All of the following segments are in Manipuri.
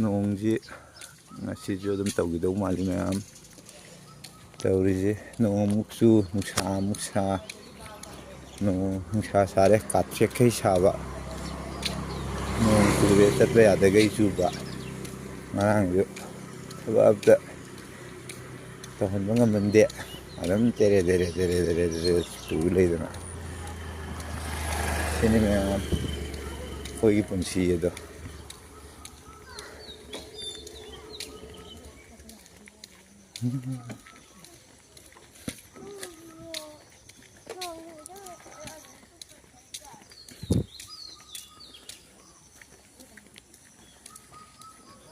ꯅꯣꯡꯁꯤ ꯉꯁꯤꯁꯨ ꯑꯗꯨꯝ ꯇꯧꯈꯤꯗꯧ ꯃꯥꯜꯂꯤ ꯃꯌꯥꯝ ꯇꯧꯔꯤꯁꯦ ꯅꯣꯡ ꯑꯃꯨꯛ ꯆꯨ ꯅꯨꯡꯁꯥ ꯑꯃꯨꯛ ꯁꯥ ꯅꯨꯡꯁꯥ ꯁꯥꯔꯦ ꯀꯥꯠꯊꯦꯛꯈꯩ ꯁꯥꯕ ꯅꯣꯡ ꯆꯨꯔꯦ ꯆꯠꯄ ꯌꯥꯗꯈꯩ ꯆꯨꯕ ꯉꯔꯥꯡꯁꯨ ꯊꯕꯛ ꯑꯝꯇ ꯇꯧꯍꯟꯕ ꯉꯝꯃꯟꯗꯦ ꯑꯗꯨꯝ ꯇꯦꯔꯦ ꯆꯨ ꯂꯩꯗꯅ ꯁꯤꯅꯤ ꯃꯌꯥꯝ ꯑꯩꯈꯣꯏꯒꯤ ꯄꯨꯟꯁꯤ ꯑꯗꯣ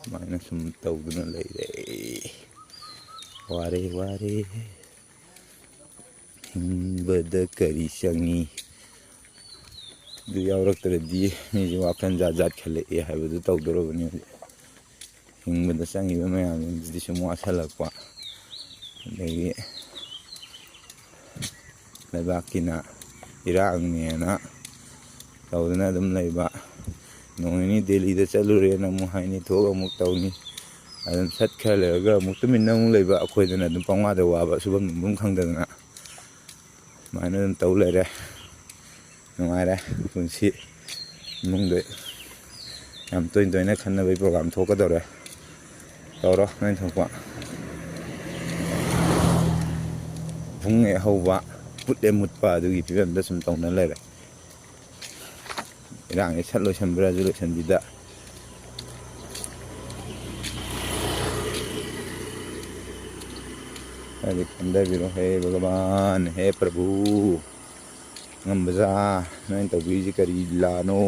ꯁꯨꯃꯥꯏꯅ ꯁꯨꯝ ꯇꯧꯗꯨꯅ ꯂꯩꯔꯦ ꯋꯥꯔꯦ ꯋꯥꯔꯦ ꯍꯤꯡꯕꯗ ꯀꯔꯤ ꯆꯪꯉꯤ ꯑꯗꯨ ꯌꯥꯎꯔꯛꯇ꯭ꯔꯗꯤ ꯃꯤꯁꯦ ꯋꯥꯈꯜ ꯖꯥꯠ ꯖꯥꯠ ꯈꯜꯂꯛꯑꯦ ꯍꯥꯏꯕꯗꯨ ꯇꯧꯗꯣꯔꯕꯅꯤ ꯍꯧꯖꯤꯛ ꯍꯤꯡꯕꯗ ꯆꯪꯉꯤꯕ ꯃꯌꯥꯝꯁꯤꯗꯤ ꯁꯨꯝ ꯋꯥꯁꯜꯂꯛꯄ ꯑꯗꯒꯤ ꯂꯩꯕꯥꯛꯀꯤꯅ ꯏꯔꯥꯡꯅꯦꯅ ꯇꯧꯗꯅ ꯑꯗꯨꯝ ꯂꯩꯕ ꯅꯣꯡ ꯅꯤꯅꯤ ꯗꯦꯜꯂꯤꯗ ꯆꯠꯂꯨꯔꯦꯅ ꯑꯃꯨꯛ ꯍꯥꯏꯅꯤ ꯊꯣꯛꯑꯒ ꯑꯃꯨꯛ ꯇꯧꯅꯤ ꯑꯗꯨꯝ ꯁꯠ ꯈꯔ ꯂꯩꯔꯒ ꯑꯃꯨꯛ ꯇꯨꯃꯤꯟꯅ ꯑꯃꯨꯛ ꯂꯩꯕ ꯑꯩꯈꯣꯏꯗꯅ ꯑꯗꯨꯝ ꯄꯪꯋꯥꯗ ꯋꯥꯕ ꯁꯨꯐꯝ ꯅꯣꯝꯕꯝ ꯈꯪꯗꯗꯅ ꯁꯨꯃꯥꯏꯅ ꯑꯗꯨꯝ ꯇꯧ ꯂꯩꯔꯦ ꯅꯨꯡꯉꯥꯏꯔꯦ ꯄꯨꯟꯁꯤ ꯏꯃꯨꯡꯗ ꯌꯥꯝ ꯇꯣꯏꯅ ꯇꯣꯏꯅ ꯈꯟꯅꯕꯒꯤ ꯄ꯭ꯔꯣꯒ꯭ꯔꯥꯝ ꯊꯣꯛꯀꯗꯧꯔꯦ ꯇꯧꯔꯣ ꯅꯣꯏ ꯊꯣꯛꯄ ꯄꯨꯡ ꯍꯦꯛ ꯍꯧꯕ ꯃꯨꯠꯂꯦ ꯃꯨꯠꯄ ꯑꯗꯨꯒꯤ ꯐꯤꯕꯝꯗ ꯁꯨꯝ ꯇꯧꯅ ꯂꯩꯔꯦ ꯏꯔꯥꯡꯁꯦ ꯁꯠ ꯂꯣꯏꯁꯟꯕ꯭ꯔꯥꯁꯨ ꯂꯣꯏꯁꯟꯕꯤꯗ ꯍꯥꯏꯗꯤ ꯈꯟꯊꯕꯤꯔꯣ ꯍꯦ ꯚꯒꯕꯥꯟ ꯍꯦ ꯄ꯭ꯔꯚꯨ ꯉꯝꯕꯖꯥ ꯅꯣꯏꯅ ꯇꯧꯕꯤꯔꯤꯁꯤ ꯀꯔꯤ ꯂꯤꯂꯥꯅꯣ